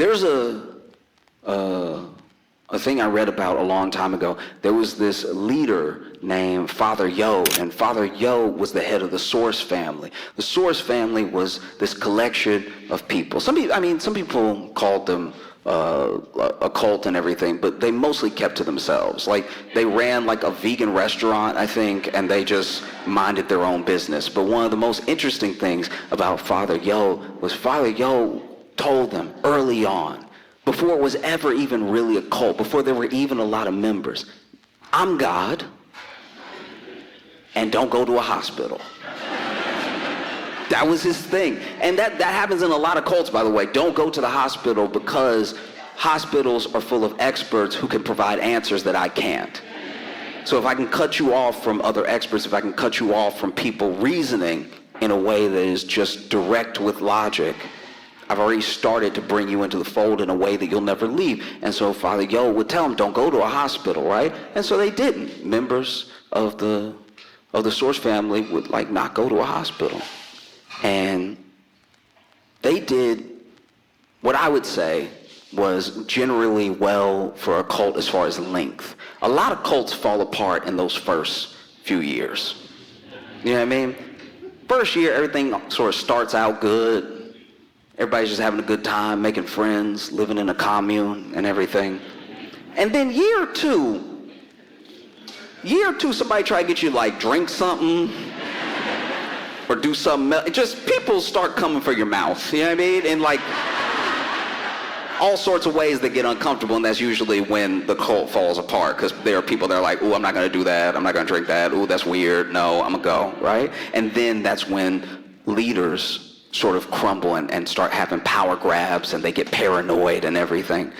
There's a thing I read about a long time ago. There was this leader named Father Yod, and Father Yod was the head of the Source family. The Source family was this collection of people. Some people called them a cult and everything, but they mostly kept to themselves. Like, they ran like a vegan restaurant, I think, and they just minded their own business. But one of the most interesting things about Father Yod was Father Yod told them early on, before it was ever even really a cult, before there were even a lot of members, I'm God, and don't go to a hospital. That was his thing. And that happens in a lot of cults, by the way. Don't go to the hospital because hospitals are full of experts who can provide answers that I can't. So if I can cut you off from other experts, if I can cut you off from people reasoning in a way that is just direct with logic, I've already started to bring you into the fold in a way that you'll never leave. And so Father Yod would tell them, don't go to a hospital, right? And so they didn't. Members of the Source family would not go to a hospital. And they did what I would say was generally well for a cult as far as length. A lot of cults fall apart in those first few years. You know what I mean? First year, everything sort of starts out good. Everybody's just having a good time, making friends, living in a commune and everything. And then year two, somebody try to get you drink something or do something else. Just people start coming for your mouth, you know what I mean? And all sorts of ways that get uncomfortable, and that's usually when the cult falls apart, because there are people that are like, ooh, I'm not gonna do that, I'm not gonna drink that, ooh, that's weird, no, I'm gonna go, right? And then that's when leaders sort of crumble and start having power grabs, and they get paranoid and everything.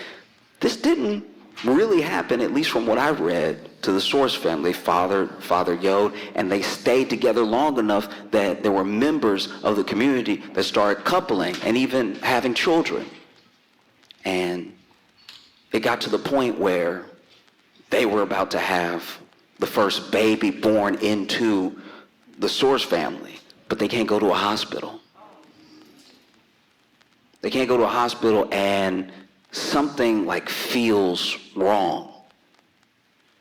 This didn't really happen, at least from what I've read, to the Source family, Father Yod, and they stayed together long enough that there were members of the community that started coupling and even having children. And it got to the point where they were about to have the first baby born into the Source family, but they can't go to a hospital. They can't go to a hospital, and something feels wrong.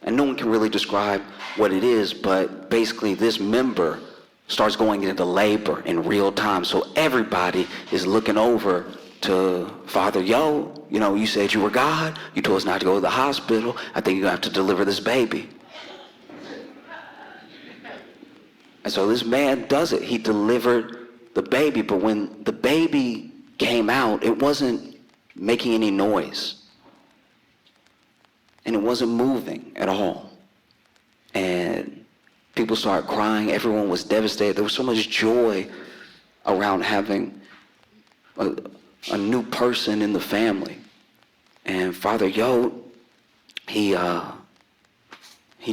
And no one can really describe what it is, but basically this member starts going into labor in real time. So everybody is looking over to Father Yod. You said you were God. You told us not to go to the hospital. I think you have to deliver this baby. And so this man does it. He delivered the baby, but when the baby came out, it wasn't making any noise. And it wasn't moving at all. And people started crying. Everyone was devastated. There was so much joy around having a new person in the family. And Father Yod, he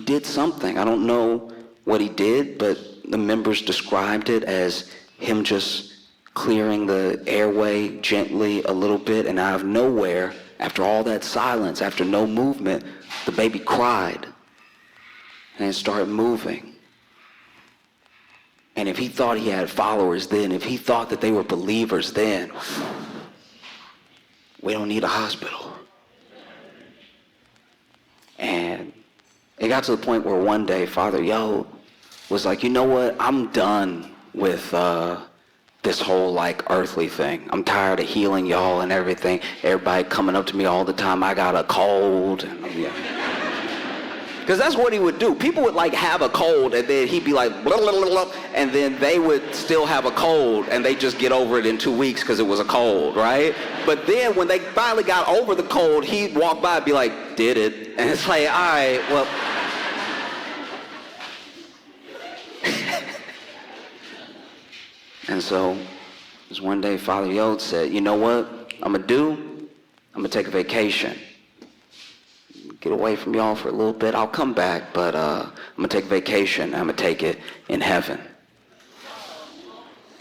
did something. I don't know what he did, but the members described it as him just clearing the airway gently a little bit, and out of nowhere, after all that silence, after no movement, the baby cried, and it started moving. And if he thought he had followers then, if he thought that they were believers then, we don't need a hospital. And it got to the point where one day Father Yod was like, you know what, I'm done with this whole earthly thing. I'm tired of healing y'all and everything. Everybody coming up to me all the time, I got a cold. Because that's what he would do. People would have a cold, and then he'd be like, blah, blah, blah, blah, and then they would still have a cold, and they just get over it in 2 weeks because it was a cold, right? But then when they finally got over the cold, he'd walk by and be like, did it? And it's like, all right, well. And so, this one day, Father Yod said, you know what I'm going to do? I'm going to take a vacation. Get away from y'all for a little bit. I'll come back, but I'm going to take a vacation. I'm going to take it in heaven.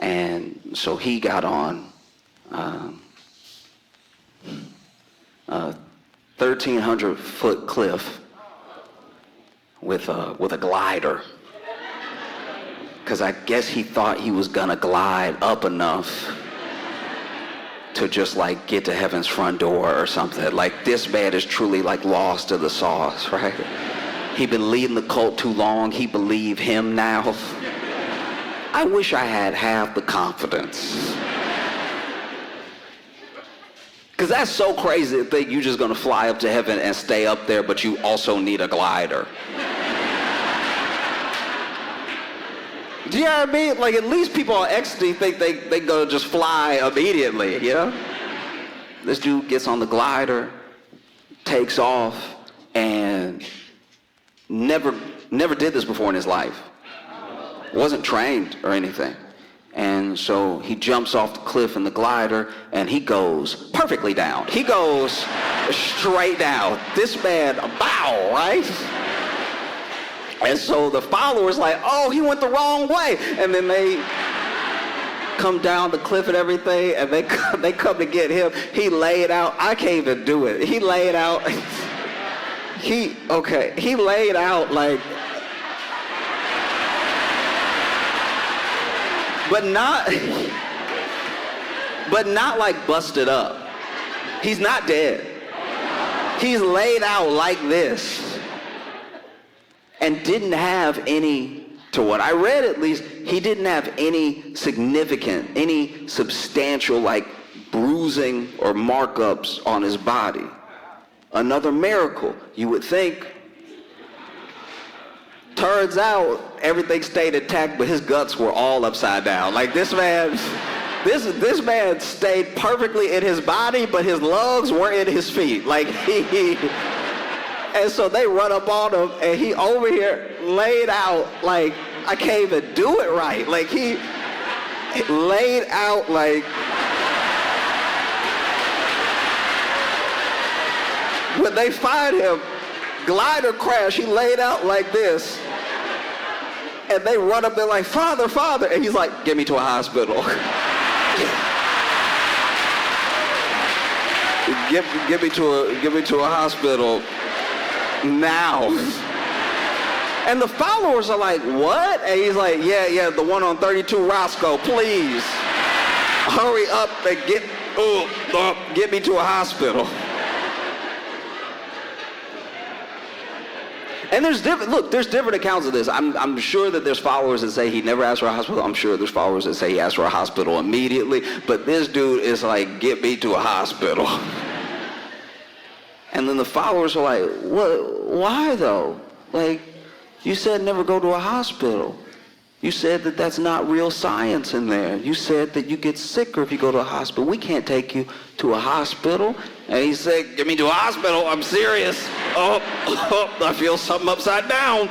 And so he got on a 1,300-foot cliff with a glider. Because I guess he thought he was going to glide up enough to just like get to heaven's front door or something. Like this man is truly like lost to the sauce, right? He been leading the cult too long. He believe him now. I wish I had half the confidence. Because that's so crazy to think you're just going to fly up to heaven and stay up there, but you also need a glider. Do you know what I mean? Like, at least people on ecstasy think they going to just fly immediately, you know? This dude gets on the glider, takes off, and never did this before in his life. Wasn't trained or anything. And so he jumps off the cliff in the glider, and he goes perfectly down. He goes straight down. This man, bow, right? And so the followers like, oh, he went the wrong way. And then they come down the cliff and everything, and they come to get him. He laid out. I can't even do it. He laid out. He laid out like, but not like busted up. He's not dead. He's laid out like this, and didn't have any, to what I read at least, he didn't have any significant, any substantial like bruising or markups on his body. Another miracle, you would think. Turns out everything stayed intact, but his guts were all upside down. Like this man stayed perfectly in his body, but his lungs were in his feet. Like and so they run up on him, and he over here laid out like, I can't even do it right. Like he laid out like, when they find him, glider crash, he laid out like this. And they run up there like, Father, Father. And he's like, get me to a hospital. Get me to a hospital now. And the followers are like, what? And he's like, yeah, the one on 32 Roscoe, please. Hurry up and get me to a hospital. And there's different accounts of this. I'm sure that there's followers that say he never asked for a hospital. I'm sure there's followers that say he asked for a hospital immediately. But this dude is like, get me to a hospital. And then the followers are like, what? Why though? Like, you said never go to a hospital. You said that that's not real science in there. You said that you get sicker if you go to a hospital. We can't take you to a hospital. And he said, get me to a hospital. I'm serious. Oh, I feel something upside down.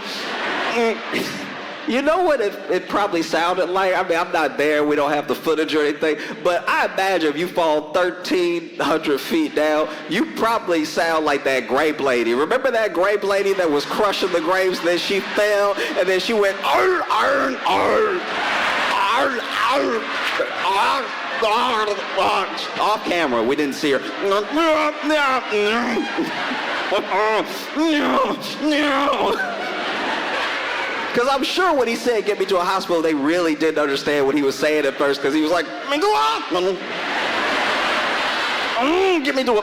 You know what it probably sounded like? I mean, I'm not there. We don't have the footage or anything. But I imagine if you fall 1,300 feet down, you probably sound like that grape lady. Remember that grape lady that was crushing the grapes, then she fell, and then she went, arr, arr, arr, arr, arr, arr. Off camera, we didn't see her. Because I'm sure when he said, get me to a hospital, they really didn't understand what he was saying at first, because he was like, go on. Get me to a,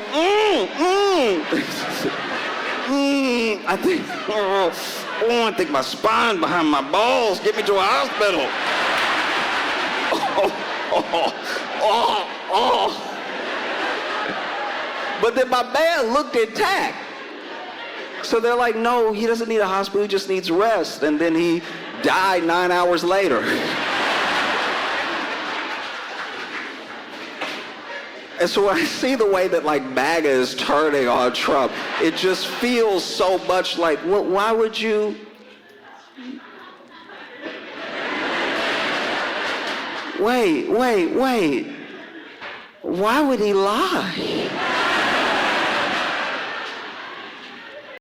I think my spine behind my balls, get me to a hospital. But then my man looked intact. So they're like, no, he doesn't need a hospital, he just needs rest. And then he died 9 hours later. And so when I see the way that like MAGA is turning on Trump, it just feels so much like, why would you? Wait. Why would he lie?